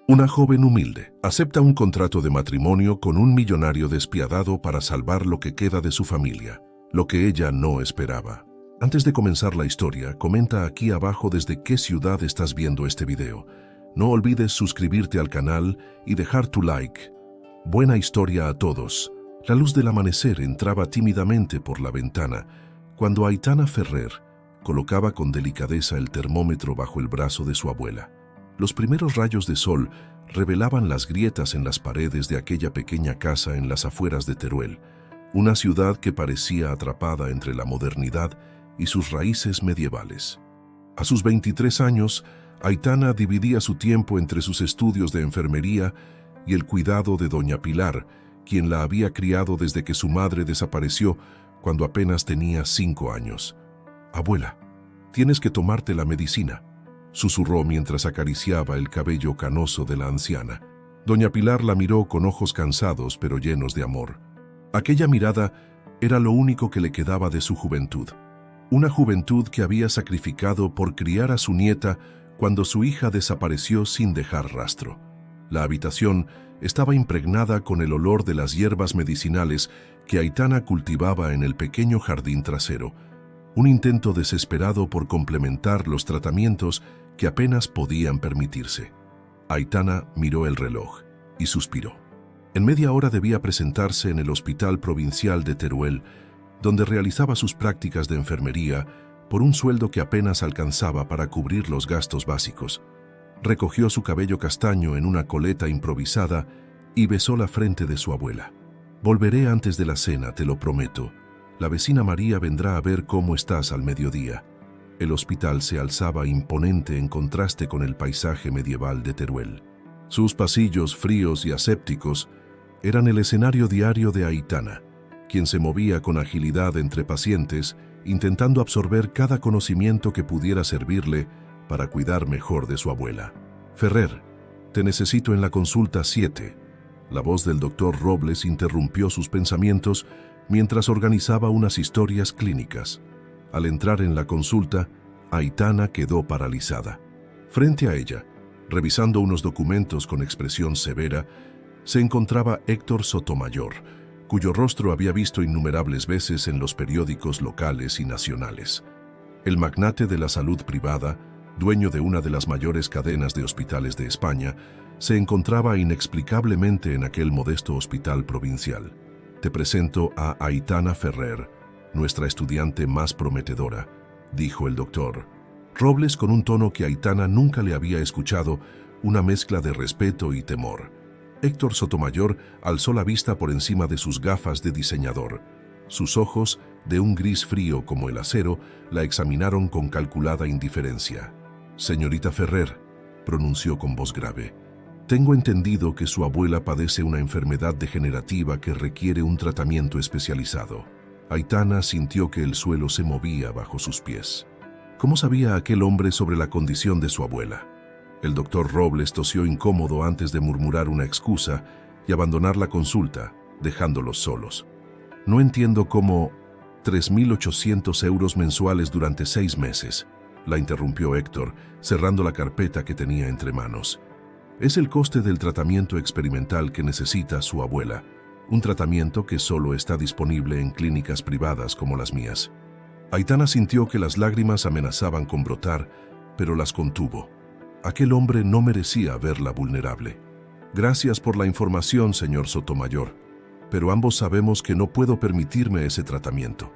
Una joven humilde acepta un contrato de matrimonio con un millonario despiadado para salvar lo que queda de su familia, lo que ella no esperaba. Antes de comenzar la historia, comenta aquí abajo desde qué ciudad estás viendo este video. No olvides suscribirte al canal y dejar tu like. Buena historia a todos. La luz del amanecer entraba tímidamente por la ventana cuando Aitana Ferrer colocaba con delicadeza el termómetro bajo el brazo de su abuela. Los primeros rayos de sol revelaban las grietas en las paredes de aquella pequeña casa en las afueras de Teruel, una ciudad que parecía atrapada entre la modernidad y sus raíces medievales. A sus 23 años, Aitana dividía su tiempo entre sus estudios de enfermería y el cuidado de doña Pilar, quien la había criado desde que su madre desapareció cuando apenas tenía 5 años. «Abuela, tienes que tomarte la medicina», susurró mientras acariciaba el cabello canoso de la anciana. Doña Pilar la miró con ojos cansados pero llenos de amor. Aquella mirada era lo único que le quedaba de su juventud. Una juventud que había sacrificado por criar a su nieta cuando su hija desapareció sin dejar rastro. La habitación estaba impregnada con el olor de las hierbas medicinales que Aitana cultivaba en el pequeño jardín trasero, un intento desesperado por complementar los tratamientos que apenas podían permitirse. Aitana miró el reloj y suspiró. En media hora debía presentarse en el Hospital Provincial de Teruel, donde realizaba sus prácticas de enfermería por un sueldo que apenas alcanzaba para cubrir los gastos básicos. Recogió su cabello castaño en una coleta improvisada y besó la frente de su abuela. «Volveré antes de la cena, te lo prometo. La vecina María vendrá a ver cómo estás al mediodía». El hospital se alzaba imponente en contraste con el paisaje medieval de Teruel. Sus pasillos fríos y asépticos eran el escenario diario de Aitana, quien se movía con agilidad entre pacientes, intentando absorber cada conocimiento que pudiera servirle para cuidar mejor de su abuela. «Ferrer, te necesito en la consulta 7». La voz del doctor Robles interrumpió sus pensamientos mientras organizaba unas historias clínicas. Al entrar en la consulta, Aitana quedó paralizada. Frente a ella, revisando unos documentos con expresión severa, se encontraba Héctor Sotomayor, cuyo rostro había visto innumerables veces en los periódicos locales y nacionales. El magnate de la salud privada, dueño de una de las mayores cadenas de hospitales de España, se encontraba inexplicablemente en aquel modesto hospital provincial. «Te presento a Aitana Ferrer, nuestra estudiante más prometedora», dijo el doctor Robles con un tono que Aitana nunca le había escuchado, una mezcla de respeto y temor. Héctor Sotomayor alzó la vista por encima de sus gafas de diseñador. Sus ojos, de un gris frío como el acero, la examinaron con calculada indiferencia. «Señorita Ferrer», pronunció con voz grave, «tengo entendido que su abuela padece una enfermedad degenerativa que requiere un tratamiento especializado». Aitana sintió que el suelo se movía bajo sus pies. ¿Cómo sabía aquel hombre sobre la condición de su abuela? El doctor Robles tosió incómodo antes de murmurar una excusa y abandonar la consulta, dejándolos solos. «No entiendo cómo 3.800 euros mensuales durante 6 meses», la interrumpió Héctor, cerrando la carpeta que tenía entre manos. «Es el coste del tratamiento experimental que necesita su abuela, un tratamiento que solo está disponible en clínicas privadas como las mías». Aitana sintió que las lágrimas amenazaban con brotar, pero las contuvo. Aquel hombre no merecía verla vulnerable. «Gracias por la información, señor Sotomayor, pero ambos sabemos que no puedo permitirme ese tratamiento».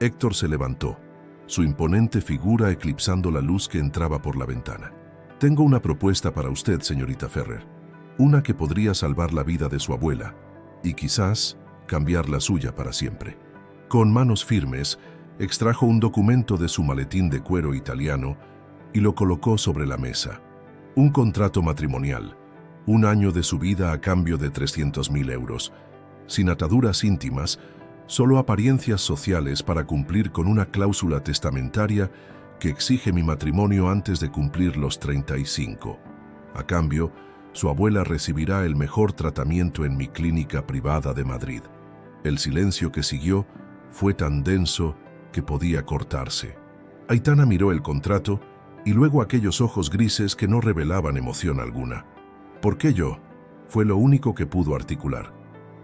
Héctor se levantó, su imponente figura eclipsando la luz que entraba por la ventana. «Tengo una propuesta para usted, señorita Ferrer, una que podría salvar la vida de su abuela y quizás cambiar la suya para siempre». Con manos firmes, extrajo un documento de su maletín de cuero italiano y lo colocó sobre la mesa. Un contrato matrimonial, 1 año de su vida a cambio de 300.000 euros, sin ataduras íntimas, solo apariencias sociales para cumplir con una cláusula testamentaria que exige mi matrimonio antes de cumplir los 35. A cambio, su abuela recibirá el mejor tratamiento en mi clínica privada de Madrid. El silencio que siguió fue tan denso que podía cortarse. Aitana miró el contrato y luego aquellos ojos grises que no revelaban emoción alguna. ¿Por qué yo? Fue lo único que pudo articular.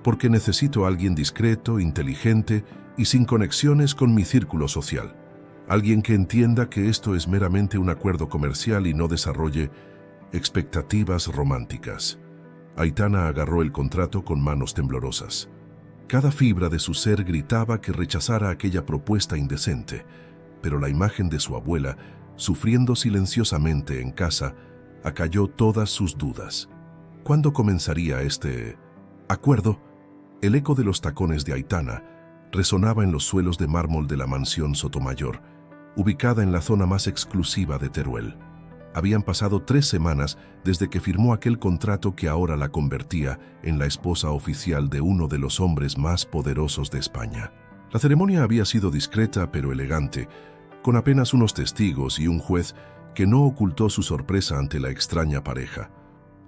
Porque necesito a alguien discreto, inteligente y sin conexiones con mi círculo social. Alguien que entienda que esto es meramente un acuerdo comercial y no desarrolle expectativas románticas. Aitana agarró el contrato con manos temblorosas. Cada fibra de su ser gritaba que rechazara aquella propuesta indecente, pero la imagen de su abuela, sufriendo silenciosamente en casa, acalló todas sus dudas. ¿Cuándo comenzaría este acuerdo? El eco de los tacones de Aitana resonaba en los suelos de mármol de la mansión Sotomayor, ubicada en la zona más exclusiva de Teruel. Habían pasado 3 semanas desde que firmó aquel contrato que ahora la convertía en la esposa oficial de uno de los hombres más poderosos de España. La ceremonia había sido discreta pero elegante, con apenas unos testigos y un juez que no ocultó su sorpresa ante la extraña pareja.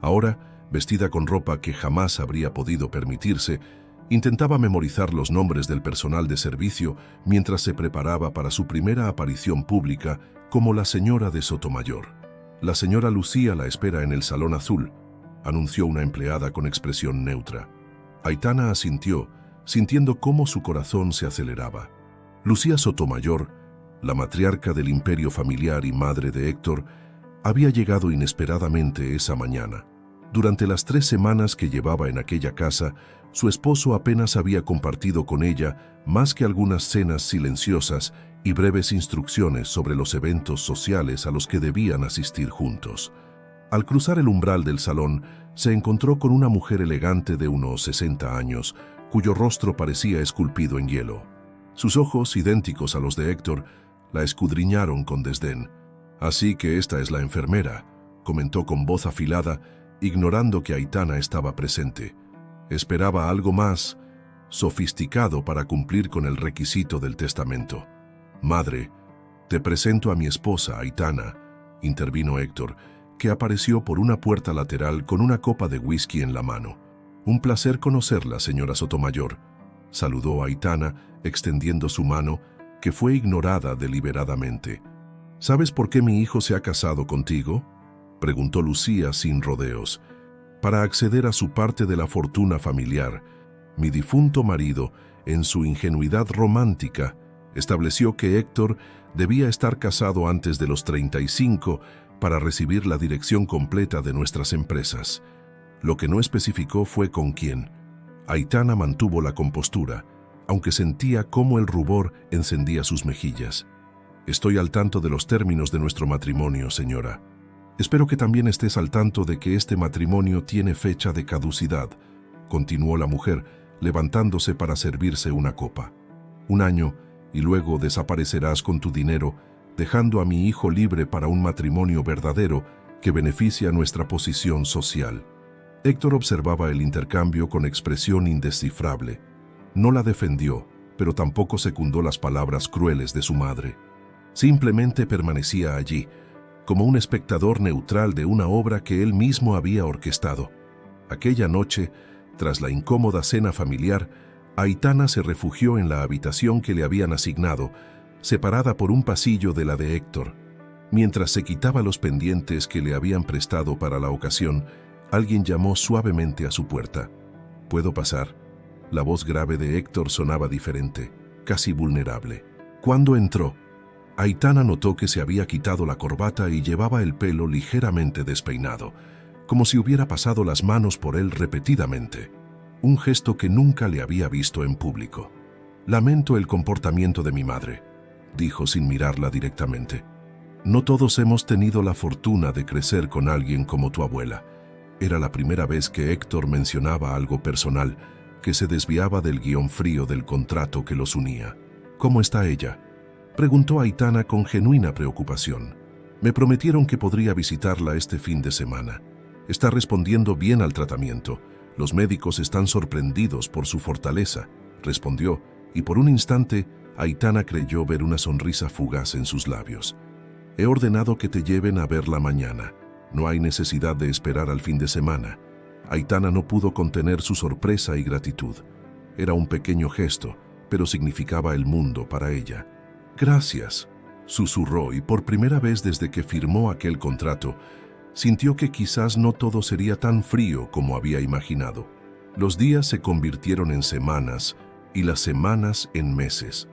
Ahora, vestida con ropa que jamás habría podido permitirse, intentaba memorizar los nombres del personal de servicio mientras se preparaba para su primera aparición pública como la señora de Sotomayor. La señora Lucía la espera en el salón azul, anunció una empleada con expresión neutra. Aitana asintió, sintiendo cómo su corazón se aceleraba. Lucía Sotomayor, la matriarca del imperio familiar y madre de Héctor, había llegado inesperadamente esa mañana. Durante las 3 semanas que llevaba en aquella casa, su esposo apenas había compartido con ella más que algunas cenas silenciosas y breves instrucciones sobre los eventos sociales a los que debían asistir juntos. Al cruzar el umbral del salón, se encontró con una mujer elegante de unos 60 años, cuyo rostro parecía esculpido en hielo. Sus ojos, idénticos a los de Héctor, la escudriñaron con desdén. «Así que esta es la enfermera», comentó con voz afilada, ignorando que Aitana estaba presente. Esperaba algo más sofisticado para cumplir con el requisito del testamento. «Madre, te presento a mi esposa, Aitana», intervino Héctor, que apareció por una puerta lateral con una copa de whisky en la mano. «Un placer conocerla, señora Sotomayor», saludó Aitana, extendiendo su mano, que fue ignorada deliberadamente. «¿Sabes por qué mi hijo se ha casado contigo?», preguntó Lucía sin rodeos. «Para acceder a su parte de la fortuna familiar. Mi difunto marido, en su ingenuidad romántica, estableció que Héctor debía estar casado antes de los 35 para recibir la dirección completa de nuestras empresas. Lo que no especificó fue con quién». Aitana mantuvo la compostura, aunque sentía cómo el rubor encendía sus mejillas. «Estoy al tanto de los términos de nuestro matrimonio, señora. Espero que también estés al tanto de que este matrimonio tiene fecha de caducidad», continuó la mujer, levantándose para servirse una copa. «1 año, y luego desaparecerás con tu dinero, dejando a mi hijo libre para un matrimonio verdadero que beneficia nuestra posición social». Héctor observaba el intercambio con expresión indescifrable. No la defendió, pero tampoco secundó las palabras crueles de su madre. Simplemente permanecía allí, como un espectador neutral de una obra que él mismo había orquestado. Aquella noche, tras la incómoda cena familiar, Aitana se refugió en la habitación que le habían asignado, separada por un pasillo de la de Héctor. Mientras se quitaba los pendientes que le habían prestado para la ocasión, alguien llamó suavemente a su puerta. «¿Puedo pasar?». La voz grave de Héctor sonaba diferente, casi vulnerable. Cuando entró, Aitana notó que se había quitado la corbata y llevaba el pelo ligeramente despeinado, como si hubiera pasado las manos por él repetidamente, un gesto que nunca le había visto en público. «Lamento el comportamiento de mi madre», dijo sin mirarla directamente. «No todos hemos tenido la fortuna de crecer con alguien como tu abuela». Era la primera vez que Héctor mencionaba algo personal, que se desviaba del guión frío del contrato que los unía. «¿Cómo está ella?», preguntó Aitana con genuina preocupación. «Me prometieron que podría visitarla este fin de semana. Está respondiendo bien al tratamiento. Los médicos están sorprendidos por su fortaleza», respondió, y por un instante Aitana creyó ver una sonrisa fugaz en sus labios. «He ordenado que te lleven a verla mañana. No hay necesidad de esperar al fin de semana». Aitana no pudo contener su sorpresa y gratitud. Era un pequeño gesto, pero significaba el mundo para ella. «Gracias», susurró, y por primera vez desde que firmó aquel contrato, sintió que quizás no todo sería tan frío como había imaginado. Los días se convirtieron en semanas y las semanas en meses.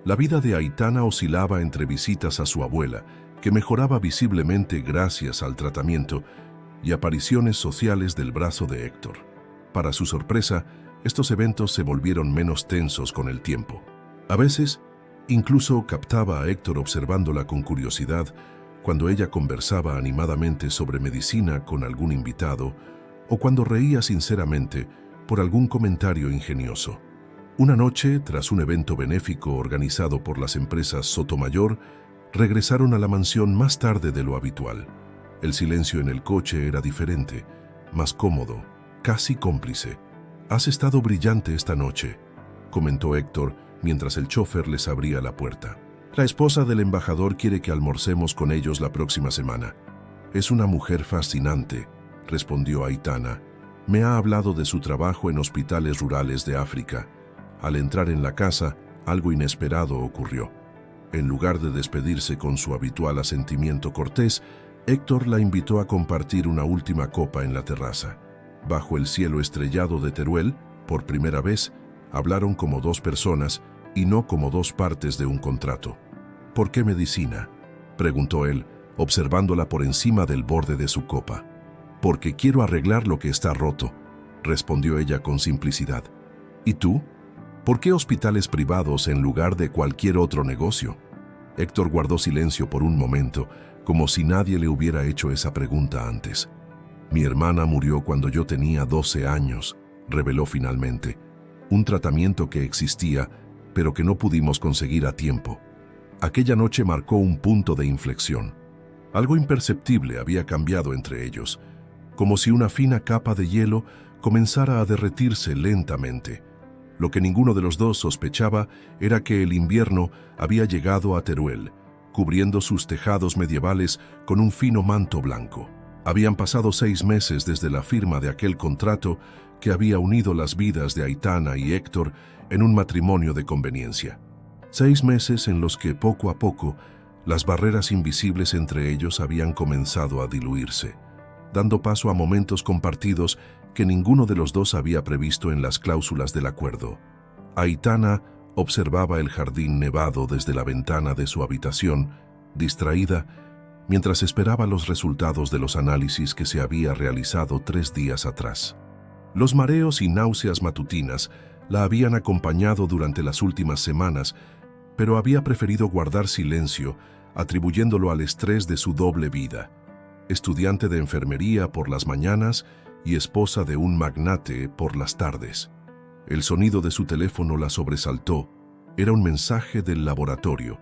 La vida de Aitana oscilaba entre visitas a su abuela, que mejoraba visiblemente gracias al tratamiento, y apariciones sociales del brazo de Héctor. Para su sorpresa, estos eventos se volvieron menos tensos con el tiempo. A veces, incluso captaba a Héctor observándola con curiosidad cuando ella conversaba animadamente sobre medicina con algún invitado o cuando reía sinceramente por algún comentario ingenioso. Una noche, tras un evento benéfico organizado por las empresas Sotomayor, regresaron a la mansión más tarde de lo habitual. El silencio en el coche era diferente, más cómodo, casi cómplice. «Has estado brillante esta noche», comentó Héctor mientras el chofer les abría la puerta. «La esposa del embajador quiere que almorcemos con ellos la próxima semana. Es una mujer fascinante», respondió Aitana. «Me ha hablado de su trabajo en hospitales rurales de África. Al entrar en la casa, algo inesperado ocurrió. En lugar de despedirse con su habitual asentimiento cortés, Héctor la invitó a compartir una última copa en la terraza. Bajo el cielo estrellado de Teruel, por primera vez, hablaron como dos personas y no como dos partes de un contrato. «¿Por qué medicina?», preguntó él, observándola por encima del borde de su copa. «Porque quiero arreglar lo que está roto», respondió ella con simplicidad. «¿Y tú? ¿Por qué hospitales privados en lugar de cualquier otro negocio?». Héctor guardó silencio por un momento, como si nadie le hubiera hecho esa pregunta antes. «Mi hermana murió cuando yo tenía 12 años», reveló finalmente. «Un tratamiento que existía, pero que no pudimos conseguir a tiempo». Aquella noche marcó un punto de inflexión. Algo imperceptible había cambiado entre ellos, como si una fina capa de hielo comenzara a derretirse lentamente. Lo que ninguno de los dos sospechaba era que el invierno había llegado a Teruel, cubriendo sus tejados medievales con un fino manto blanco. Habían pasado 6 meses desde la firma de aquel contrato que había unido las vidas de Aitana y Héctor en un matrimonio de conveniencia. 6 meses en los que poco a poco las barreras invisibles entre ellos habían comenzado a diluirse, dando paso a momentos compartidos que ninguno de los dos había previsto en las cláusulas del acuerdo. Aitana observaba el jardín nevado desde la ventana de su habitación, distraída, mientras esperaba los resultados de los análisis que se había realizado 3 días atrás. Los mareos y náuseas matutinas la habían acompañado durante las últimas semanas, pero había preferido guardar silencio, atribuyéndolo al estrés de su doble vida. Estudiante de enfermería por las mañanas y esposa de un magnate por las tardes. El sonido de su teléfono la sobresaltó. Era un mensaje del laboratorio.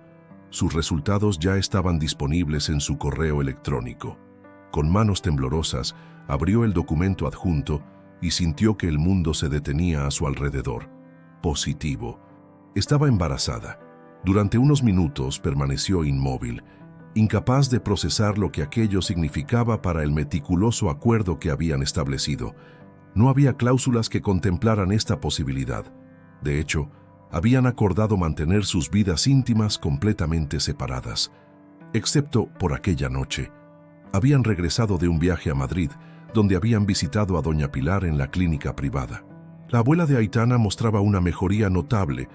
Sus resultados ya estaban disponibles en su correo electrónico. Con manos temblorosas, abrió el documento adjunto y sintió que el mundo se detenía a su alrededor. Positivo. Estaba embarazada. Durante unos minutos permaneció inmóvil, incapaz de procesar lo que aquello significaba para el meticuloso acuerdo que habían establecido. No había cláusulas que contemplaran esta posibilidad. De hecho, habían acordado mantener sus vidas íntimas completamente separadas. Excepto por aquella noche. Habían regresado de un viaje a Madrid, donde habían visitado a doña Pilar en la clínica privada. La abuela de Aitana mostraba una mejoría notable,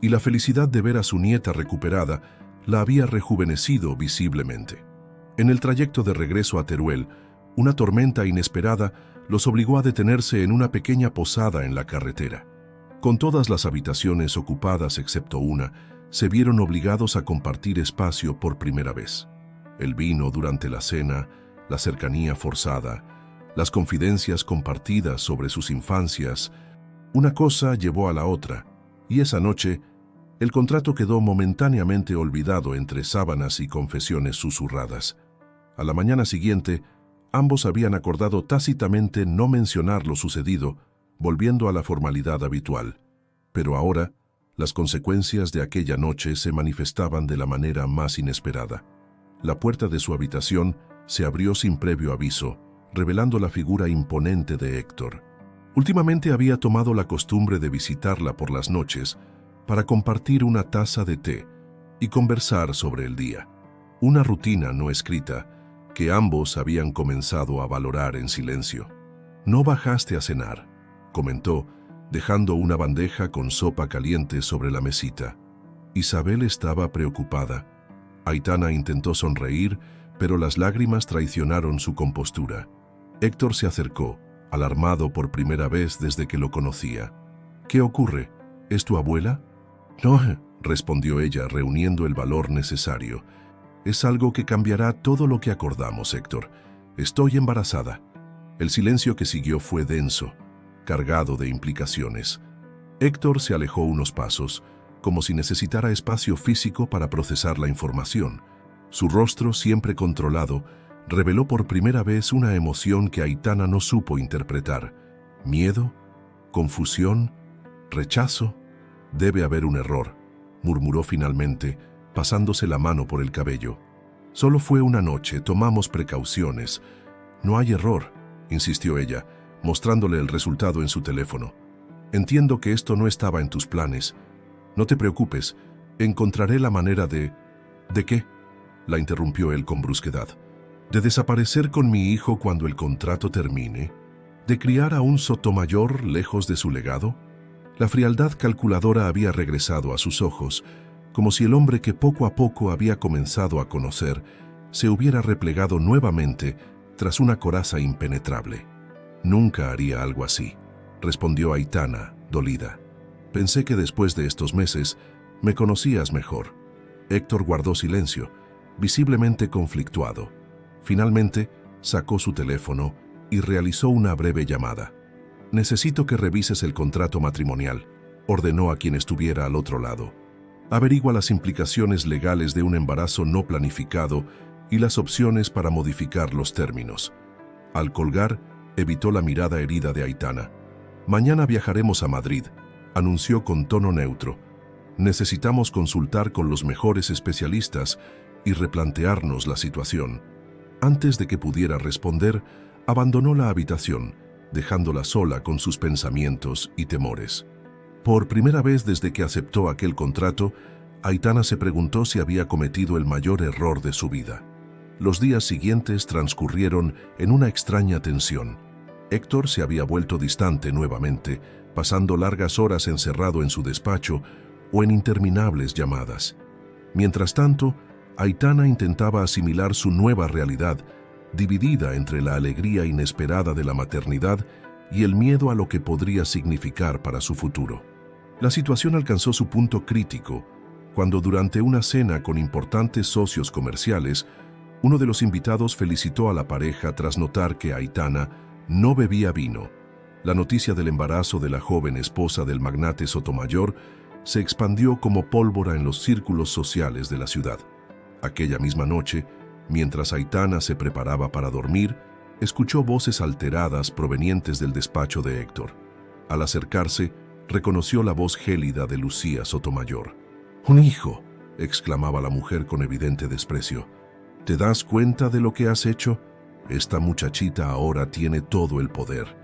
y la felicidad de ver a su nieta recuperada la había rejuvenecido visiblemente. En el trayecto de regreso a Teruel, una tormenta inesperada los obligó a detenerse en una pequeña posada en la carretera. Con todas las habitaciones ocupadas excepto una, se vieron obligados a compartir espacio por primera vez. El vino durante la cena, la cercanía forzada, las confidencias compartidas sobre sus infancias, una cosa llevó a la otra, y esa noche el contrato quedó momentáneamente olvidado entre sábanas y confesiones susurradas. A la mañana siguiente, ambos habían acordado tácitamente no mencionar lo sucedido, volviendo a la formalidad habitual. Pero ahora, las consecuencias de aquella noche se manifestaban de la manera más inesperada. La puerta de su habitación se abrió sin previo aviso, revelando la figura imponente de Héctor. Últimamente había tomado la costumbre de visitarla por las noches para compartir una taza de té y conversar sobre el día. Una rutina no escrita que ambos habían comenzado a valorar en silencio. «No bajaste a cenar», comentó, dejando una bandeja con sopa caliente sobre la mesita. Isabel estaba preocupada. Aitana intentó sonreír, pero las lágrimas traicionaron su compostura. Héctor se acercó, alarmado por primera vez desde que lo conocía. «¿Qué ocurre? ¿Es tu abuela?» «No», respondió ella, reuniendo el valor necesario. «Es algo que cambiará todo lo que acordamos, Héctor. Estoy embarazada». El silencio que siguió fue denso, cargado de implicaciones. Héctor se alejó unos pasos, como si necesitara espacio físico para procesar la información. Su rostro, siempre controlado, reveló por primera vez una emoción que Aitana no supo interpretar. ¿Miedo? ¿Confusión? ¿Rechazo? «Debe haber un error», murmuró finalmente, pasándose la mano por el cabello. «Solo fue una noche, tomamos precauciones». «No hay error», insistió ella, mostrándole el resultado en su teléfono. «Entiendo que esto no estaba en tus planes. No te preocupes, encontraré la manera de...» «¿De qué?», la interrumpió él con brusquedad. «¿De desaparecer con mi hijo cuando el contrato termine? ¿De criar a un Sotomayor lejos de su legado?» La frialdad calculadora había regresado a sus ojos, como si el hombre que poco a poco había comenzado a conocer se hubiera replegado nuevamente tras una coraza impenetrable. «Nunca haría algo así», respondió Aitana, dolida. «Pensé que después de estos meses me conocías mejor». Héctor guardó silencio, visiblemente conflictuado. Finalmente, sacó su teléfono y realizó una breve llamada. «Necesito que revises el contrato matrimonial», ordenó a quien estuviera al otro lado. «Averigua las implicaciones legales de un embarazo no planificado y las opciones para modificar los términos». Al colgar, evitó la mirada herida de Aitana. «Mañana viajaremos a Madrid», anunció con tono neutro. «Necesitamos consultar con los mejores especialistas y replantearnos la situación». Antes de que pudiera responder, abandonó la habitación, dejándola sola con sus pensamientos y temores. Por primera vez desde que aceptó aquel contrato, Aitana se preguntó si había cometido el mayor error de su vida. Los días siguientes transcurrieron en una extraña tensión. Héctor se había vuelto distante nuevamente, pasando largas horas encerrado en su despacho o en interminables llamadas. Mientras tanto, Aitana intentaba asimilar su nueva realidad, dividida entre la alegría inesperada de la maternidad y el miedo a lo que podría significar para su futuro. La situación alcanzó su punto crítico cuando, durante una cena con importantes socios comerciales, uno de los invitados felicitó a la pareja tras notar que Aitana no bebía vino. La noticia del embarazo de la joven esposa del magnate Sotomayor se expandió como pólvora en los círculos sociales de la ciudad. Aquella misma noche, mientras Aitana se preparaba para dormir, escuchó voces alteradas provenientes del despacho de Héctor. Al acercarse, reconoció la voz gélida de Lucía Sotomayor. «¡Un hijo!», exclamaba la mujer con evidente desprecio. «¿Te das cuenta de lo que has hecho? Esta muchachita ahora tiene todo el poder.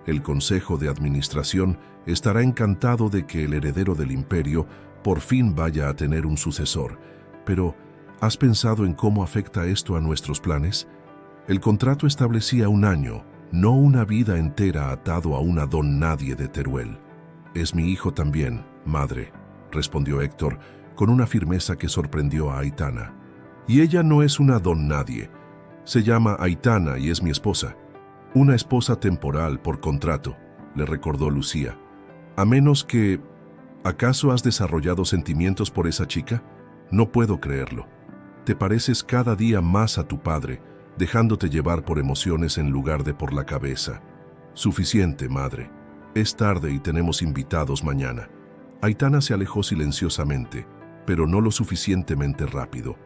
El Consejo de Administración estará encantado de que el heredero del imperio por fin vaya a tener un sucesor. Pero, ¿has pensado en cómo afecta esto a nuestros planes? El contrato establecía un año, no una vida entera atado a una don nadie de Teruel». «Es mi hijo también, madre», respondió Héctor con una firmeza que sorprendió a Aitana. «Y ella no es una don nadie. Se llama Aitana y es mi esposa». «Una esposa temporal por contrato», le recordó Lucía. «A menos que... ¿acaso has desarrollado sentimientos por esa chica? No puedo creerlo. Te pareces cada día más a tu padre, dejándote llevar por emociones en lugar de por la cabeza. Suficiente, madre. Es tarde y tenemos invitados mañana». Aitana se alejó silenciosamente, pero no lo suficientemente rápido.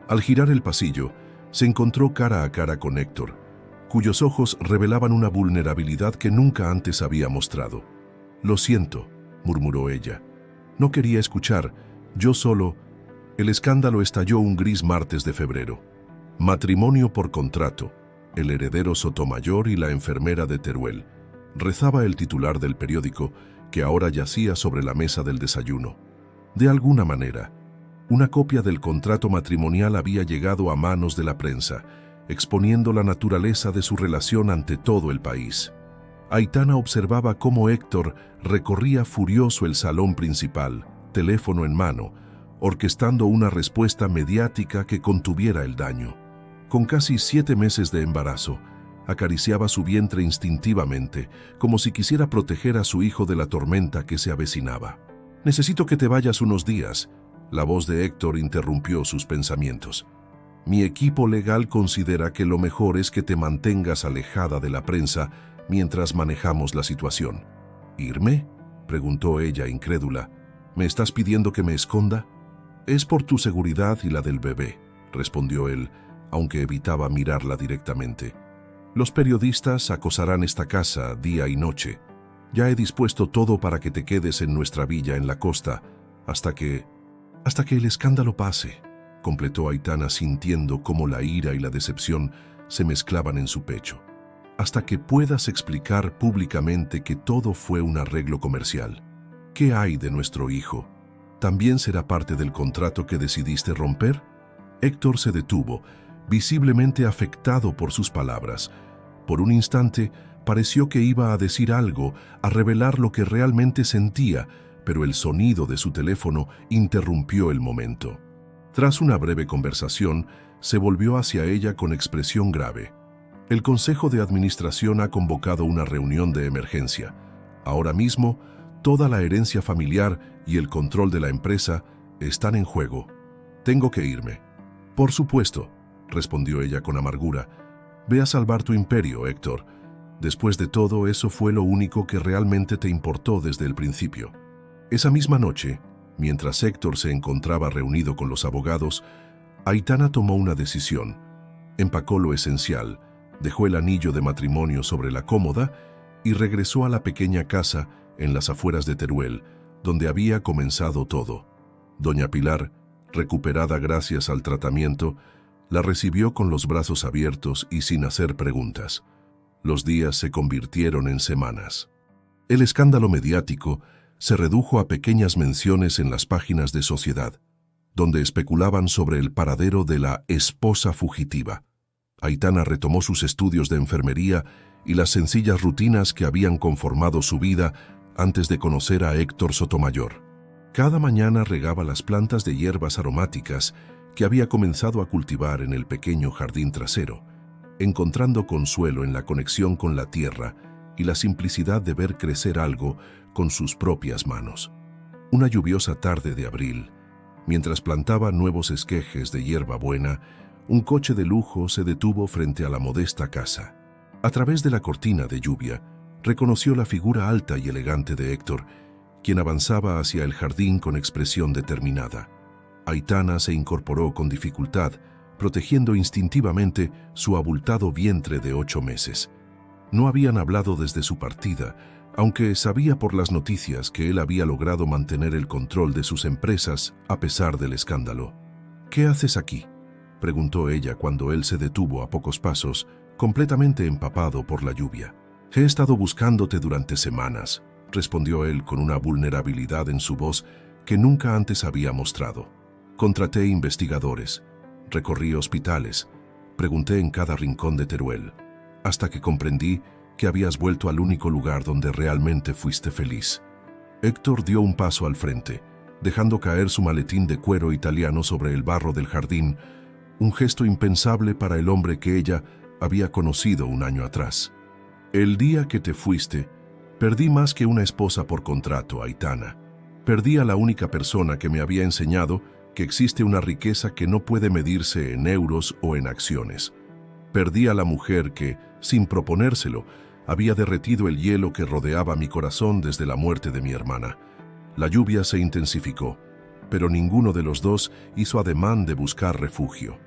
Al girar el pasillo, se encontró cara a cara con Héctor, cuyos ojos revelaban una vulnerabilidad que nunca antes había mostrado. «Lo siento», murmuró ella. «No quería escuchar, yo solo...». El escándalo estalló un gris martes de febrero. «Matrimonio por contrato, el heredero Sotomayor y la enfermera de Teruel», rezaba el titular del periódico, que ahora yacía sobre la mesa del desayuno. De alguna manera, una copia del contrato matrimonial había llegado a manos de la prensa, exponiendo la naturaleza de su relación ante todo el país. Aitana observaba cómo Héctor recorría furioso el salón principal, teléfono en mano, orquestando una respuesta mediática que contuviera el daño. Con casi 7 meses de embarazo, acariciaba su vientre instintivamente, como si quisiera proteger a su hijo de la tormenta que se avecinaba. «Necesito que te vayas unos días», la voz de Héctor interrumpió sus pensamientos. «Mi equipo legal considera que lo mejor es que te mantengas alejada de la prensa mientras manejamos la situación». «¿Irme?», preguntó ella incrédula. «¿Me estás pidiendo que me esconda?». «Es por tu seguridad y la del bebé», respondió él, aunque evitaba mirarla directamente. «Los periodistas acosarán esta casa día y noche. Ya he dispuesto todo para que te quedes en nuestra villa en la costa, hasta que el escándalo pase», completó Aitana sintiendo cómo la ira y la decepción se mezclaban en su pecho. «Hasta que puedas explicar públicamente que todo fue un arreglo comercial. ¿Qué hay de nuestro hijo? ¿También será parte del contrato que decidiste romper?». Héctor se detuvo, visiblemente afectado por sus palabras. Por un instante pareció que iba a decir algo, a revelar lo que realmente sentía, pero el sonido de su teléfono interrumpió el momento. Tras una breve conversación, se volvió hacia ella con expresión grave. «El Consejo de Administración ha convocado una reunión de emergencia. Ahora mismo, toda la herencia familiar y el control de la empresa están en juego. Tengo que irme». «Por supuesto», respondió ella con amargura. «Ve a salvar tu imperio, Héctor. Después de todo, eso fue lo único que realmente te importó desde el principio». Esa misma noche, mientras Héctor se encontraba reunido con los abogados, Aitana tomó una decisión. Empacó lo esencial, dejó el anillo de matrimonio sobre la cómoda y regresó a la pequeña casa en las afueras de Teruel, donde había comenzado todo. Doña Pilar, recuperada gracias al tratamiento, la recibió con los brazos abiertos y sin hacer preguntas. Los días se convirtieron en semanas. El escándalo mediático se redujo a pequeñas menciones en las páginas de Sociedad, donde especulaban sobre el paradero de la esposa fugitiva. Aitana retomó sus estudios de enfermería y las sencillas rutinas que habían conformado su vida antes de conocer a Héctor Sotomayor. Cada mañana regaba las plantas de hierbas aromáticas que había comenzado a cultivar en el pequeño jardín trasero, encontrando consuelo en la conexión con la tierra y la simplicidad de ver crecer algo con sus propias manos. Una lluviosa tarde de abril, mientras plantaba nuevos esquejes de hierbabuena, un coche de lujo se detuvo frente a la modesta casa. A través de la cortina de lluvia, reconoció la figura alta y elegante de Héctor, quien avanzaba hacia el jardín con expresión determinada. Aitana se incorporó con dificultad, protegiendo instintivamente su abultado vientre de 8 meses. No habían hablado desde su partida, aunque sabía por las noticias que él había logrado mantener el control de sus empresas a pesar del escándalo. «¿Qué haces aquí?», preguntó ella cuando él se detuvo a pocos pasos, completamente empapado por la lluvia. «He estado buscándote durante semanas», respondió él con una vulnerabilidad en su voz que nunca antes había mostrado. «Contraté investigadores, recorrí hospitales, pregunté en cada rincón de Teruel, hasta que comprendí que habías vuelto al único lugar donde realmente fuiste feliz». Héctor dio un paso al frente, dejando caer su maletín de cuero italiano sobre el barro del jardín, un gesto impensable para el hombre que ella había conocido un año atrás. «El día que te fuiste, perdí más que una esposa por contrato, Aitana. Perdí a la única persona que me había enseñado que existe una riqueza que no puede medirse en euros o en acciones. Perdí a la mujer que, sin proponérselo, había derretido el hielo que rodeaba mi corazón desde la muerte de mi hermana. La lluvia se intensificó, pero ninguno de los dos hizo ademán de buscar refugio.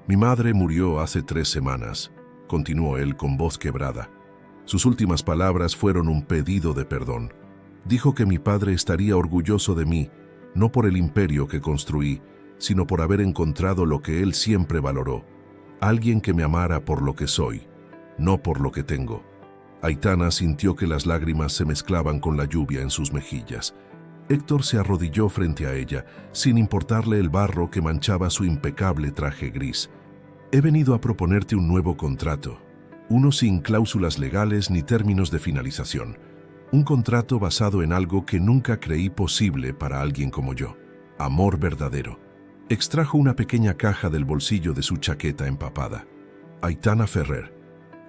Mi madre murió hace 3 semanas», continuó él con voz quebrada. Sus últimas palabras fueron un pedido de perdón. «Dijo que mi padre estaría orgulloso de mí, no por el imperio que construí, sino por haber encontrado lo que él siempre valoró, alguien que me amara por lo que soy, no por lo que tengo». Aitana sintió que las lágrimas se mezclaban con la lluvia en sus mejillas. Héctor se arrodilló frente a ella, sin importarle el barro que manchaba su impecable traje gris. He venido a proponerte un nuevo contrato, uno sin cláusulas legales ni términos de finalización. Un contrato basado en algo que nunca creí posible para alguien como yo. Amor verdadero. Extrajo una pequeña caja del bolsillo de su chaqueta empapada. Aitana Ferrer,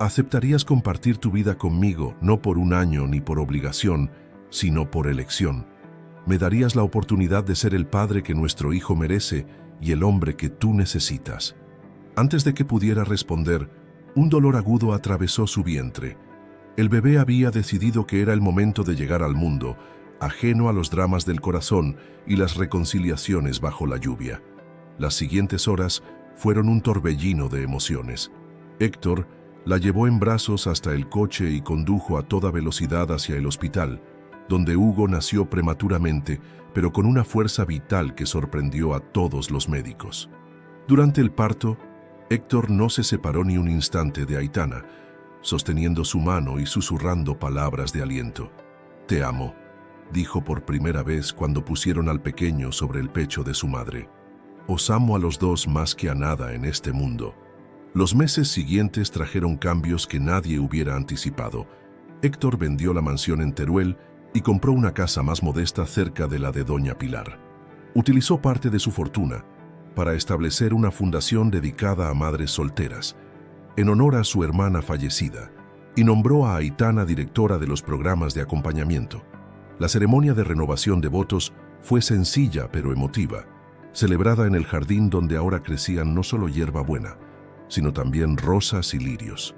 ¿aceptarías compartir tu vida conmigo no por un año ni por obligación, sino por elección? ¿Me darías la oportunidad de ser el padre que nuestro hijo merece y el hombre que tú necesitas? Antes de que pudiera responder, un dolor agudo atravesó su vientre. El bebé había decidido que era el momento de llegar al mundo, ajeno a los dramas del corazón y las reconciliaciones bajo la lluvia. Las siguientes horas fueron un torbellino de emociones. Héctor la llevó en brazos hasta el coche y condujo a toda velocidad hacia el hospital, donde Hugo nació prematuramente, pero con una fuerza vital que sorprendió a todos los médicos. Durante el parto, Héctor no se separó ni un instante de Aitana, sosteniendo su mano y susurrando palabras de aliento. «Te amo», dijo por primera vez cuando pusieron al pequeño sobre el pecho de su madre. «Os amo a los dos más que a nada en este mundo». Los meses siguientes trajeron cambios que nadie hubiera anticipado. Héctor vendió la mansión en Teruel y compró una casa más modesta cerca de la de Doña Pilar. Utilizó parte de su fortuna para establecer una fundación dedicada a madres solteras, en honor a su hermana fallecida, y nombró a Aitana directora de los programas de acompañamiento. La ceremonia de renovación de votos fue sencilla pero emotiva, celebrada en el jardín donde ahora crecían no solo hierbabuena, sino también rosas y lirios.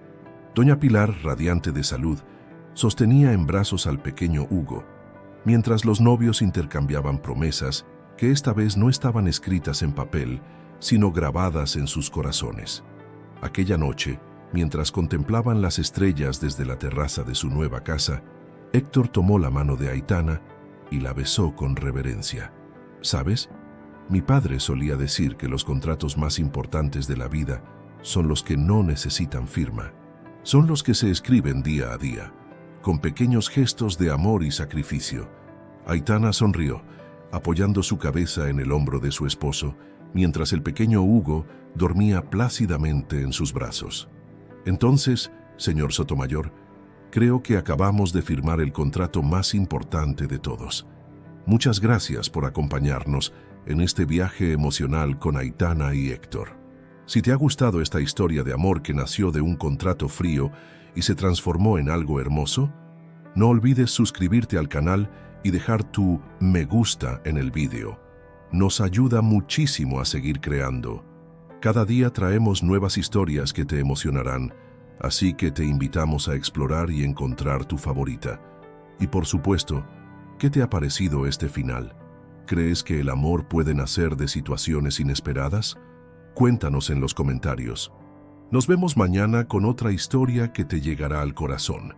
Doña Pilar, radiante de salud, sostenía en brazos al pequeño Hugo, mientras los novios intercambiaban promesas que esta vez no estaban escritas en papel, sino grabadas en sus corazones. Aquella noche, mientras contemplaban las estrellas desde la terraza de su nueva casa, Héctor tomó la mano de Aitana y la besó con reverencia. «¿Sabes? Mi padre solía decir que los contratos más importantes de la vida son los que no necesitan firma. Son los que se escriben día a día, con pequeños gestos de amor y sacrificio». Aitana sonrió, apoyando su cabeza en el hombro de su esposo, mientras el pequeño Hugo dormía plácidamente en sus brazos. «Entonces, señor Sotomayor, creo que acabamos de firmar el contrato más importante de todos. Muchas gracias por acompañarnos en este viaje emocional con Aitana y Héctor. Si te ha gustado esta historia de amor que nació de un contrato frío y se transformó en algo hermoso, no olvides suscribirte al canal y dejar tu me gusta en el vídeo. Nos ayuda muchísimo a seguir creando. Cada día traemos nuevas historias que te emocionarán, así que te invitamos a explorar y encontrar tu favorita. Y por supuesto, ¿qué te ha parecido este final? ¿Crees que el amor puede nacer de situaciones inesperadas? Cuéntanos en los comentarios. Nos vemos mañana con otra historia que te llegará al corazón.